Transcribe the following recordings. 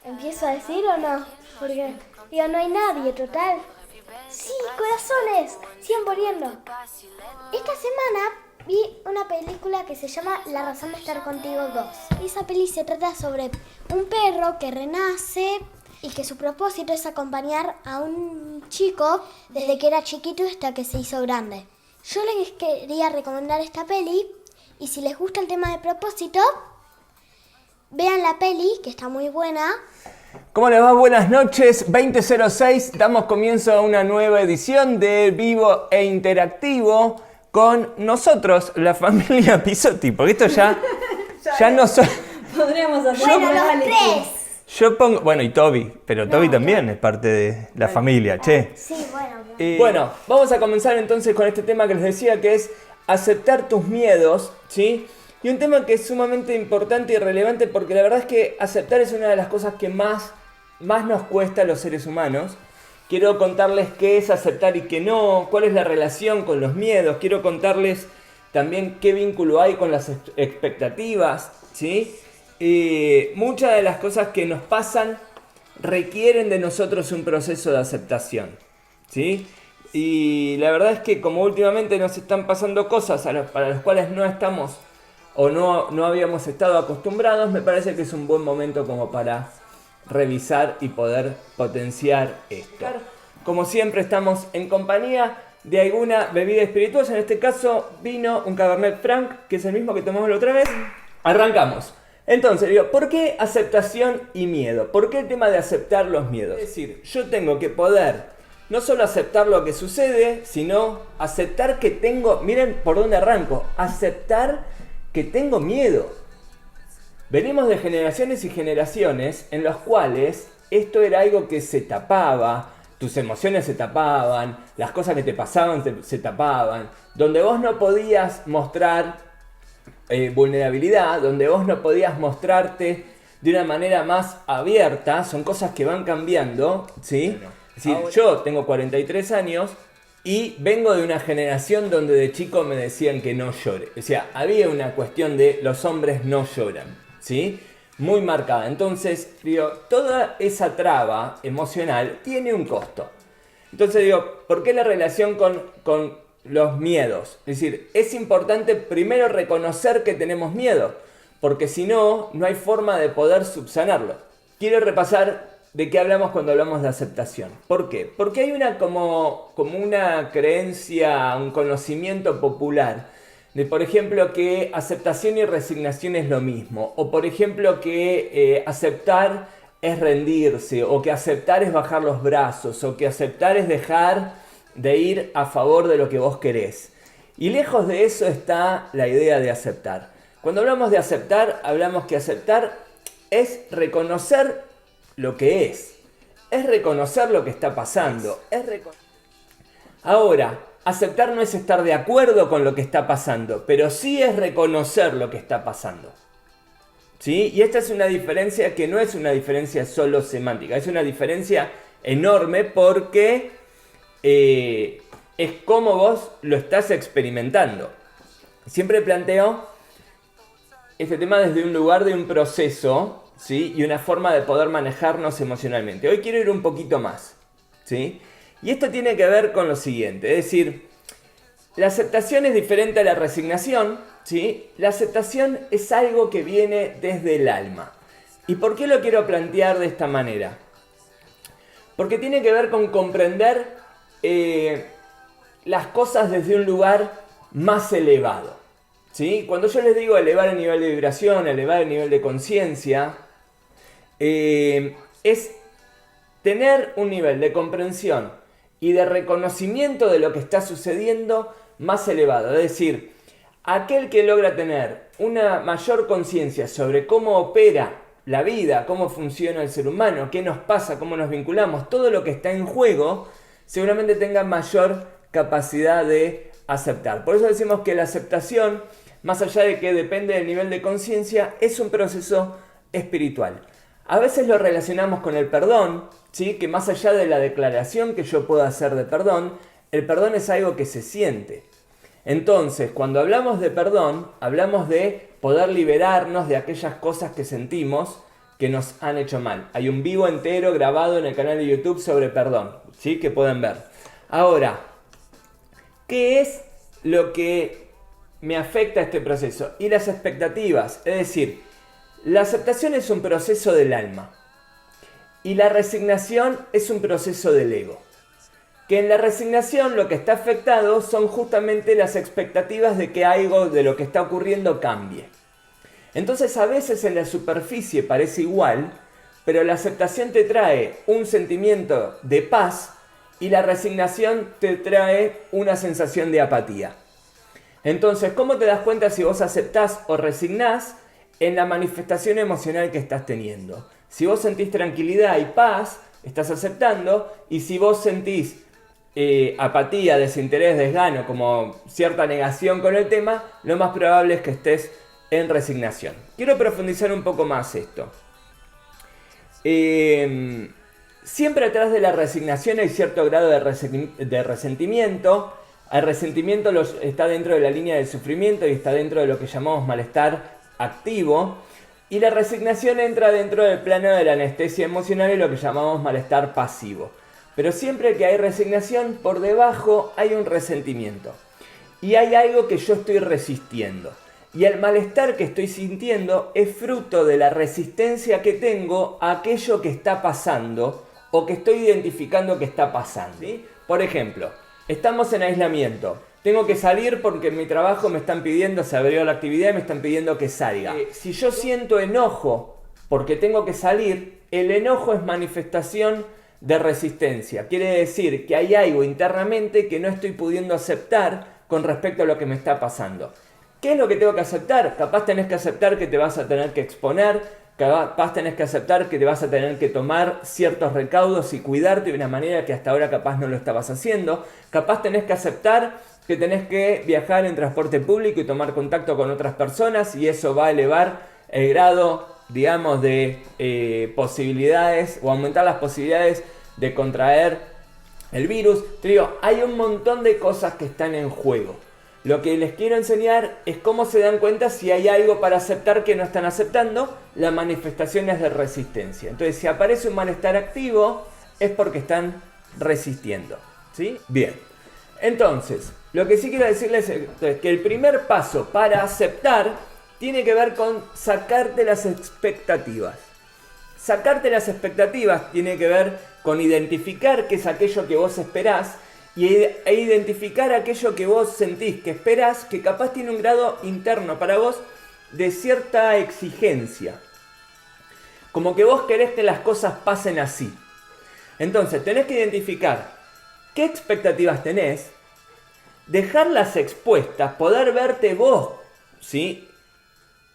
¿Empiezo a decir o no? Porque, digo, no hay nadie, total. Sí, corazones, sigan poniendo. Esta semana vi una película que se llama La razón de estar contigo 2. Esa peli se trata sobre un perro que renace y que su propósito es acompañar a un chico desde que era chiquito hasta que se hizo grande. Yo les quería recomendar esta peli y si les gusta el tema de propósito, vean la peli, que está muy buena. ¿Cómo les va? Buenas noches, 20:06, damos comienzo a una nueva edición de Vivo e Interactivo con nosotros, la familia Pisotti, porque esto ya no son... Podríamos hacer Bueno, los tres. Yo pongo... Bueno, y Toby, pero Toby también es parte de la familia, che. Sí, bueno. Bueno, vamos a comenzar entonces con este tema que les decía, que es aceptar tus miedos, ¿sí? Y un tema que es sumamente importante y relevante porque la verdad es que aceptar es una de las cosas que más nos cuesta a los seres humanos. Quiero contarles qué es aceptar y qué no, cuál es la relación con los miedos. Quiero contarles también qué vínculo hay con las expectativas, ¿sí? Muchas de las cosas que nos pasan requieren de nosotros un proceso de aceptación, ¿sí? Y la verdad es que como últimamente nos están pasando cosas para las cuales no estamos o no habíamos estado acostumbrados, me parece que es un buen momento como para revisar y poder potenciar esto. Como siempre estamos en compañía de alguna bebida espirituosa, en este caso vino un Cabernet Franc, que es el mismo que tomamos la otra vez. Arrancamos. Entonces, digo, ¿por qué aceptación y miedo? ¿Por qué el tema de aceptar los miedos? Es decir, yo tengo que poder no solo aceptar lo que sucede, sino aceptar que tengo, miren por dónde arranco, aceptar que tengo miedo. Venimos de generaciones y generaciones en las cuales esto era algo que se tapaba, tus emociones se tapaban, las cosas que te pasaban se tapaban, donde vos no podías mostrar vulnerabilidad, donde vos no podías mostrarte de una manera más abierta. Son cosas que van cambiando, ¿sí? Es decir, yo tengo 43 años y vengo de una generación donde de chico me decían que no llore. O sea, había una cuestión de los hombres no lloran, ¿sí? Muy marcada. Entonces, digo, toda esa traba emocional tiene un costo. Entonces digo, ¿por qué la relación con los miedos? Es decir, es importante primero reconocer que tenemos miedo, porque si no, no hay forma de poder subsanarlo. Quiero repasar de qué hablamos cuando hablamos de aceptación. ¿Por qué? Porque hay una como una creencia, un conocimiento popular de, por ejemplo, que aceptación y resignación es lo mismo. O, por ejemplo, que aceptar es rendirse. O que aceptar es bajar los brazos. O que aceptar es dejar de ir a favor de lo que vos querés. Y lejos de eso está la idea de aceptar. Cuando hablamos de aceptar, hablamos que aceptar es reconocer lo que es reconocer lo que está pasando. Ahora, aceptar no es estar de acuerdo con lo que está pasando, pero sí es reconocer lo que está pasando, ¿sí? Y esta es una diferencia que no es una diferencia solo semántica, es una diferencia enorme porque es como vos lo estás experimentando. Siempre planteo este tema desde un lugar de un proceso, ¿sí? Y una forma de poder manejarnos emocionalmente. Hoy quiero ir un poquito más, ¿sí? Y esto tiene que ver con lo siguiente, es decir, la aceptación es diferente a la resignación, ¿sí? La aceptación es algo que viene desde el alma. ¿Y por qué lo quiero plantear de esta manera? Porque tiene que ver con comprender las cosas desde un lugar más elevado, ¿sí? Cuando yo les digo elevar el nivel de vibración, elevar el nivel de conciencia, es tener un nivel de comprensión y de reconocimiento de lo que está sucediendo más elevado. Es decir, aquel que logra tener una mayor conciencia sobre cómo opera la vida, cómo funciona el ser humano, qué nos pasa, cómo nos vinculamos, todo lo que está en juego, seguramente tenga mayor capacidad de aceptar. Por eso decimos que la aceptación, más allá de que depende del nivel de conciencia, es un proceso espiritual. A veces lo relacionamos con el perdón, ¿sí? Que más allá de la declaración que yo pueda hacer de perdón, el perdón es algo que se siente. Entonces, cuando hablamos de perdón, hablamos de poder liberarnos de aquellas cosas que sentimos que nos han hecho mal. Hay un vivo entero grabado en el canal de YouTube sobre perdón, ¿sí? Que pueden ver. Ahora, ¿qué es lo que me afecta a este proceso? Y las expectativas. Es decir, la aceptación es un proceso del alma. Y la resignación es un proceso del ego. Que en la resignación lo que está afectado son justamente las expectativas de que algo de lo que está ocurriendo cambie. Entonces a veces en la superficie parece igual, pero la aceptación te trae un sentimiento de paz y la resignación te trae una sensación de apatía. Entonces, ¿cómo te das cuenta si vos aceptás o resignás? En la manifestación emocional que estás teniendo. Si vos sentís tranquilidad y paz, estás aceptando, y si vos sentís apatía, desinterés, desgano, como cierta negación con el tema, lo más probable es que estés en resignación. Quiero profundizar un poco más esto. Siempre atrás de la resignación hay cierto grado de resentimiento. El resentimiento está dentro de la línea del sufrimiento y está dentro de lo que llamamos malestar activo. Y la resignación entra dentro del plano de la anestesia emocional y lo que llamamos malestar pasivo. Pero siempre que hay resignación, por debajo hay un resentimiento. Y hay algo que yo estoy resistiendo. Y el malestar que estoy sintiendo es fruto de la resistencia que tengo a aquello que está pasando o que estoy identificando que está pasando. ¿Sí? Por ejemplo, estamos en aislamiento. Tengo que salir porque en mi trabajo me están pidiendo, se abrió la actividad y me están pidiendo que salga. Si yo siento enojo porque tengo que salir, el enojo es manifestación de resistencia. Quiere decir que hay algo internamente que no estoy pudiendo aceptar con respecto a lo que me está pasando. ¿Qué es lo que tengo que aceptar? Capaz tenés que aceptar que te vas a tener que exponer, capaz tenés que aceptar que te vas a tener que tomar ciertos recaudos y cuidarte de una manera que hasta ahora capaz no lo estabas haciendo. Capaz tenés que aceptar que tenés que viajar en transporte público y tomar contacto con otras personas y eso va a elevar el grado, digamos, de posibilidades o aumentar las posibilidades de contraer el virus. Te digo, hay un montón de cosas que están en juego. Lo que les quiero enseñar es cómo se dan cuenta si hay algo para aceptar que no están aceptando, las manifestaciones de resistencia. Entonces, si aparece un malestar activo, es porque están resistiendo. ¿Sí? Bien. Entonces, lo que sí quiero decirles es que el primer paso para aceptar tiene que ver con sacarte las expectativas. Sacarte las expectativas tiene que ver con identificar qué es aquello que vos esperás e identificar aquello que vos sentís que esperás, que capaz tiene un grado interno para vos de cierta exigencia. Como que vos querés que las cosas pasen así. Entonces, tenés que identificar qué expectativas tenés, dejarlas expuestas, poder verte vos, ¿sí?,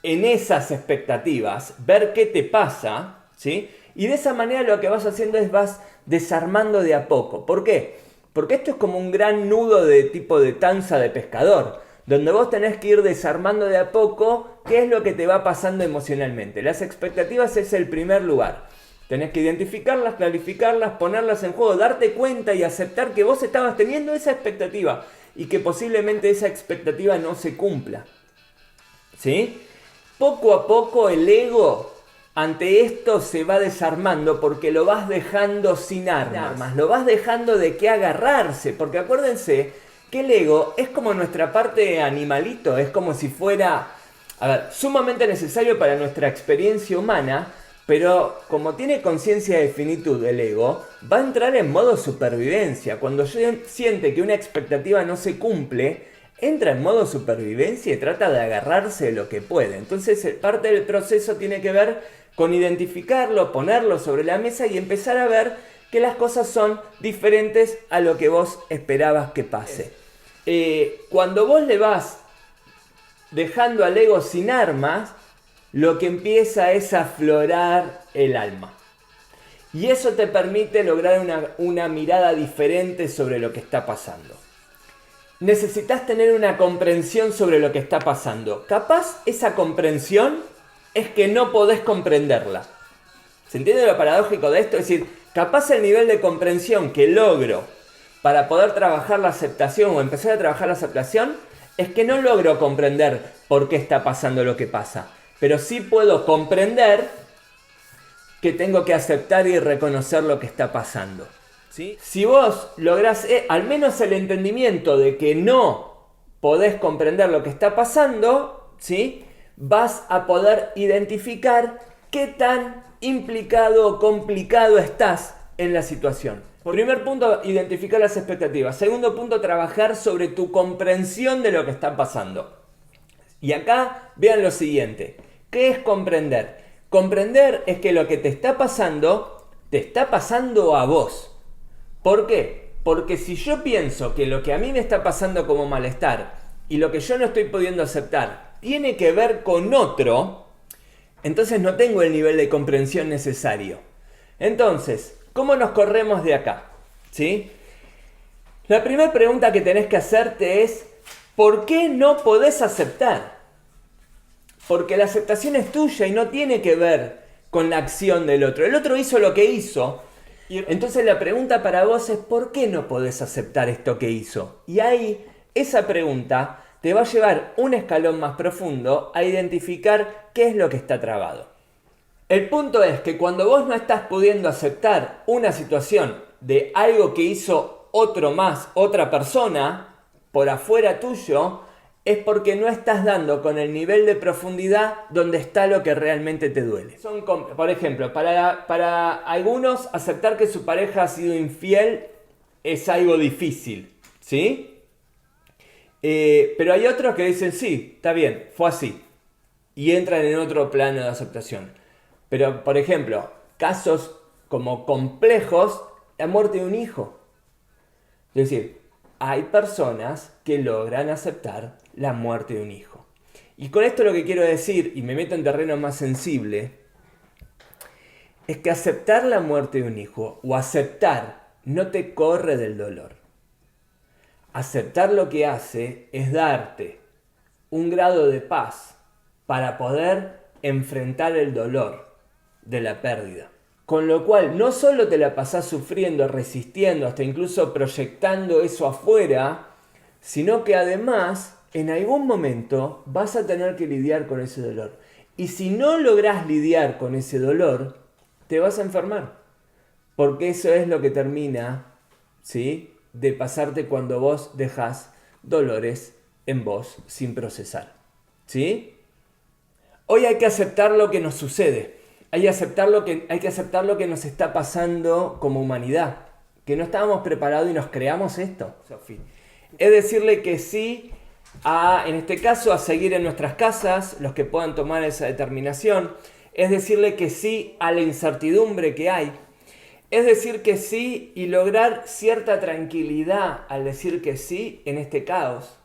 en esas expectativas, ver qué te pasa, ¿sí? Y de esa manera lo que vas haciendo es vas desarmando de a poco. ¿Por qué? Porque esto es como un gran nudo de tipo de tanza de pescador, donde vos tenés que ir desarmando de a poco qué es lo que te va pasando emocionalmente. Las expectativas es el primer lugar. Tenés que identificarlas, clarificarlas, ponerlas en juego, darte cuenta y aceptar que vos estabas teniendo esa expectativa y que posiblemente esa expectativa no se cumpla. ¿Sí? Poco a poco el ego ante esto se va desarmando porque lo vas dejando sin armas, lo vas dejando de qué agarrarse, porque acuérdense que el ego es como nuestra parte animalito, es como si fuera, sumamente necesario para nuestra experiencia humana, pero como tiene conciencia de finitud el ego, va a entrar en modo supervivencia. Cuando siente que una expectativa no se cumple, entra en modo supervivencia y trata de agarrarse de lo que puede. Entonces parte del proceso tiene que ver con identificarlo, ponerlo sobre la mesa y empezar a ver que las cosas son diferentes a lo que vos esperabas que pase. Cuando vos le vas dejando al ego sin armas, lo que empieza es a aflorar el alma. Y eso te permite lograr una mirada diferente sobre lo que está pasando. Necesitas tener una comprensión sobre lo que está pasando. Capaz esa comprensión es que no podés comprenderla. ¿Se entiende lo paradójico de esto? Es decir, capaz el nivel de comprensión que logro para poder trabajar la aceptación o empezar a trabajar la aceptación es que no logro comprender por qué está pasando lo que pasa. Pero sí puedo comprender que tengo que aceptar y reconocer lo que está pasando. ¿Sí? Si vos lográs al menos el entendimiento de que no podés comprender lo que está pasando, ¿sí? Vas a poder identificar qué tan implicado o complicado estás en la situación. Primer punto, identificar las expectativas. Segundo punto, trabajar sobre tu comprensión de lo que está pasando. Y acá vean lo siguiente. ¿Qué es comprender? Comprender es que lo que te está pasando a vos. ¿Por qué? Porque si yo pienso que lo que a mí me está pasando como malestar y lo que yo no estoy pudiendo aceptar tiene que ver con otro, entonces no tengo el nivel de comprensión necesario. Entonces, ¿cómo nos corremos de acá? ¿Sí? La primera pregunta que tenés que hacerte es, ¿por qué no podés aceptar? Porque la aceptación es tuya y no tiene que ver con la acción del otro. El otro hizo lo que hizo. Entonces la pregunta para vos es, ¿por qué no podés aceptar esto que hizo? Y ahí, esa pregunta te va a llevar un escalón más profundo a identificar qué es lo que está trabado. El punto es que cuando vos no estás pudiendo aceptar una situación de algo que hizo otro más, otra persona, por afuera tuyo, es porque no estás dando con el nivel de profundidad donde está lo que realmente te duele. Por ejemplo, para algunos aceptar que su pareja ha sido infiel es algo difícil, ¿sí? Pero hay otros que dicen, sí, está bien, fue así. Y entran en otro plano de aceptación. Pero, por ejemplo, casos como complejos, la muerte de un hijo. Es decir, hay personas que logran aceptar la muerte de un hijo. Y con esto lo que quiero decir, y me meto en terreno más sensible, es que aceptar la muerte de un hijo o aceptar no te corre del dolor. Aceptar lo que hace es darte un grado de paz para poder enfrentar el dolor de la pérdida. Con lo cual no solo te la pasás sufriendo, resistiendo, hasta incluso proyectando eso afuera, sino que además en algún momento vas a tener que lidiar con ese dolor. Y si no lográs lidiar con ese dolor, te vas a enfermar. Porque eso es lo que termina, ¿sí?, de pasarte cuando vos dejás dolores en vos sin procesar. ¿Sí? Hoy hay que aceptar lo que nos sucede. Hay que aceptar lo que nos está pasando como humanidad. Que no estábamos preparados y nos creamos esto, Sofi. Es decirle que sí en este caso, a seguir en nuestras casas, los que puedan tomar esa determinación. Es decirle que sí a la incertidumbre que hay. Es decir que sí y lograr cierta tranquilidad al decir que sí en este caos.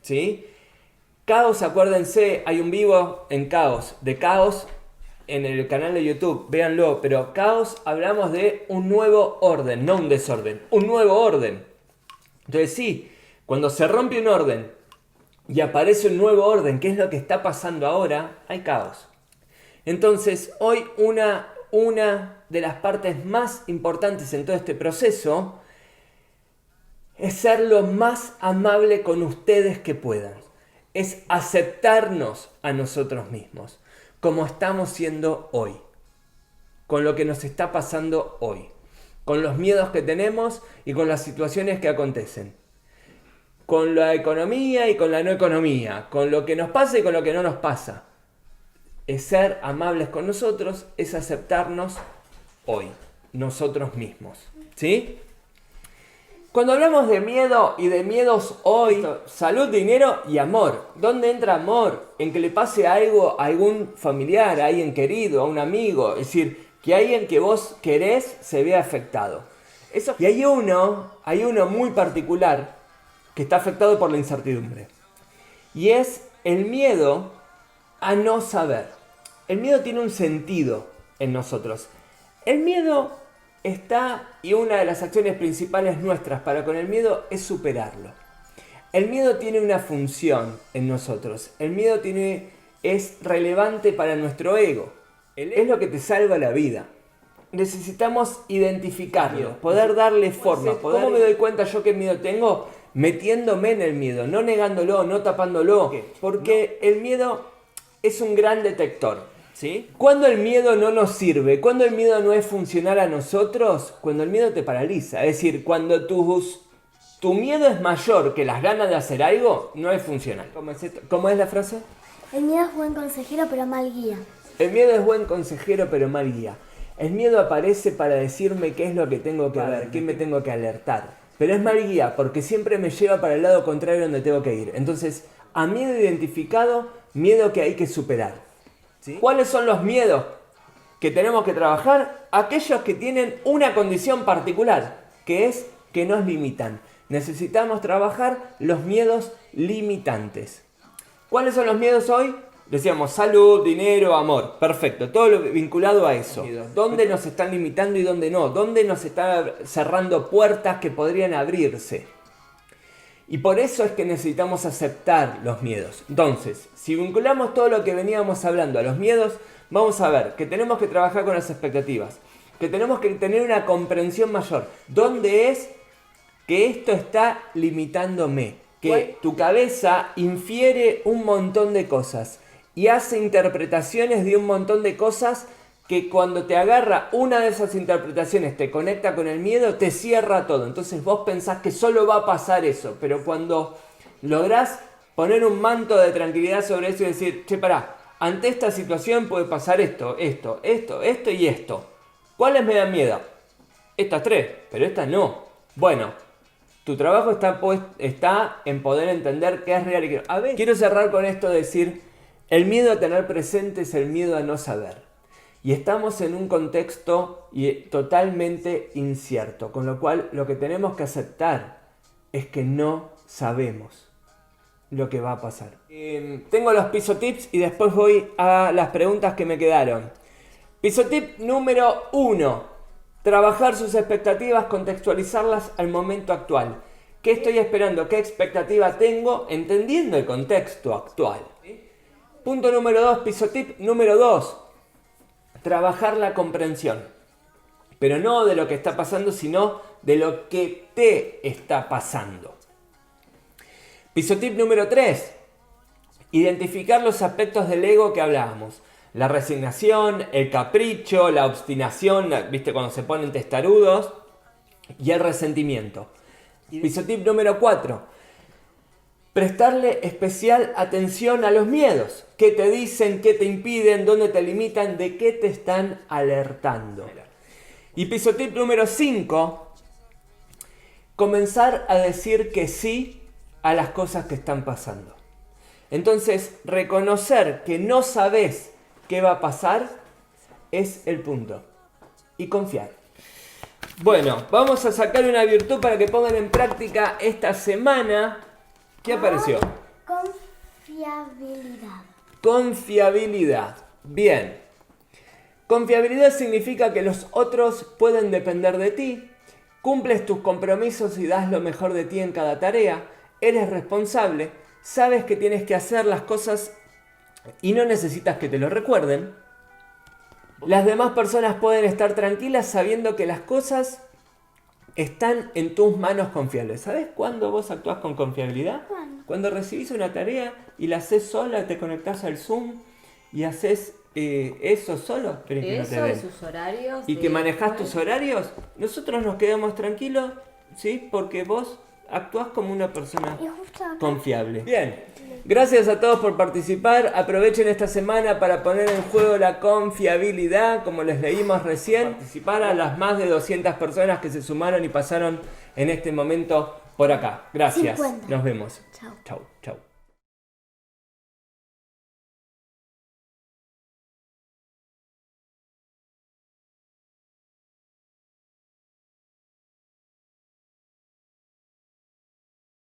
¿Sí? Caos, acuérdense, hay un vivo en Caos, de Caos en el canal de YouTube, véanlo, pero Caos hablamos de un nuevo orden, no un desorden, un nuevo orden. Entonces sí, cuando se rompe un orden y aparece un nuevo orden, que es lo que está pasando ahora, hay caos. Entonces hoy una de las partes más importantes en todo este proceso es ser lo más amable con ustedes que puedan. Es aceptarnos a nosotros mismos, como estamos siendo hoy, con lo que nos está pasando hoy, con los miedos que tenemos y con las situaciones que acontecen, con la economía y con la no economía, con lo que nos pasa y con lo que no nos pasa. Es ser amables con nosotros, es aceptarnos hoy, nosotros mismos. ¿Sí? Cuando hablamos de miedo y de miedos hoy, salud, dinero y amor. ¿Dónde entra amor? En que le pase algo a algún familiar, a alguien querido, a un amigo. Es decir, que alguien que vos querés se vea afectado. Y hay uno muy particular que está afectado por la incertidumbre. Y es el miedo a no saber. El miedo tiene un sentido en nosotros. El miedo está, y una de las acciones principales nuestras para con el miedo es superarlo. El miedo tiene una función en nosotros. El miedo es relevante para nuestro ego. Es lo que te salva la vida. Necesitamos identificarlo, poder darle forma. ¿Cómo me doy cuenta yo qué miedo tengo? Metiéndome en el miedo, no negándolo, no tapándolo. Porque el miedo es un gran detector. ¿Sí? ¿Cuándo el miedo no nos sirve? ¿Cuándo el miedo no es funcional a nosotros? Cuando el miedo te paraliza. Es decir, cuando tu miedo es mayor que las ganas de hacer algo, no es funcional. ¿Cómo es la frase? El miedo es buen consejero, pero mal guía. El miedo es buen consejero, pero mal guía. El miedo aparece para decirme qué es lo que tengo que ver, qué me tengo que alertar. Pero es mal guía porque siempre me lleva para el lado contrario donde tengo que ir. Entonces, a miedo identificado, miedo que hay que superar. ¿Sí? ¿Cuáles son los miedos que tenemos que trabajar? Aquellos que tienen una condición particular, que es que nos limitan. Necesitamos trabajar los miedos limitantes. ¿Cuáles son los miedos hoy? Decíamos salud, dinero, amor. Perfecto, todo lo vinculado a eso. ¿Dónde nos están limitando y dónde no? ¿Dónde nos están cerrando puertas que podrían abrirse? Y por eso es que necesitamos aceptar los miedos. Entonces, si vinculamos todo lo que veníamos hablando a los miedos, vamos a ver que tenemos que trabajar con las expectativas, que tenemos que tener una comprensión mayor. ¿Dónde es que esto está limitándome? Que tu cabeza infiere un montón de cosas y hace interpretaciones de un montón de cosas que cuando te agarra una de esas interpretaciones, te conecta con el miedo, te cierra todo. Entonces vos pensás que solo va a pasar eso, pero cuando lográs poner un manto de tranquilidad sobre eso y decir, che, pará, ante esta situación puede pasar esto y esto. ¿Cuáles me dan miedo? Estas tres, pero estas no. Bueno, tu trabajo está en poder entender qué es real y qué no. A ver, quiero cerrar con esto de decir, el miedo a tener presente es el miedo a no saber. Y estamos en un contexto totalmente incierto, con lo cual lo que tenemos que aceptar es que no sabemos lo que va a pasar. Tengo los pisotips y después voy a las preguntas que me quedaron. Pisotip número 1. Trabajar sus expectativas, contextualizarlas al momento actual. ¿Qué estoy esperando? ¿Qué expectativa tengo? Entendiendo el contexto actual. Punto número 2, pisotip número 2. Trabajar la comprensión. Pero no de lo que está pasando, sino de lo que te está pasando. Pisotip número 3. Identificar los aspectos del ego que hablábamos. La resignación, el capricho, la obstinación, ¿viste? Cuando se ponen testarudos, y el resentimiento. Pisotip número 4. Prestarle especial atención a los miedos. ¿Qué te dicen? ¿Qué te impiden? ¿Dónde te limitan? ¿De qué te están alertando? Y pisotip número 5. Comenzar a decir que sí a las cosas que están pasando. Entonces, reconocer que no sabes qué va a pasar es el punto. Y confiar. Bueno, vamos a sacar una virtud para que pongan en práctica esta semana. ¿Qué apareció? Confiabilidad. Confiabilidad. Bien. Confiabilidad significa que los otros pueden depender de ti, cumples tus compromisos y das lo mejor de ti en cada tarea, eres responsable, sabes que tienes que hacer las cosas y no necesitas que te lo recuerden. Las demás personas pueden estar tranquilas sabiendo que las cosas están en tus manos confiables. ¿Sabes cuándo vos actuás con confiabilidad? ¿Cuándo? Cuando recibís una tarea y la haces sola, te conectás al Zoom y haces eso solo. Pero que no te ven. De sus horarios. Y que manejás tus horarios. Nosotros nos quedamos tranquilos, ¿sí? Porque vos actuás como una persona Y justo acá. confiable. Bien. Gracias a todos por participar. Aprovechen esta semana para poner en juego la confiabilidad, como les leímos recién. Participar a las más de 200 personas que se sumaron y pasaron en este momento por acá. Gracias. 50. Nos vemos. Chao. Chau, chau.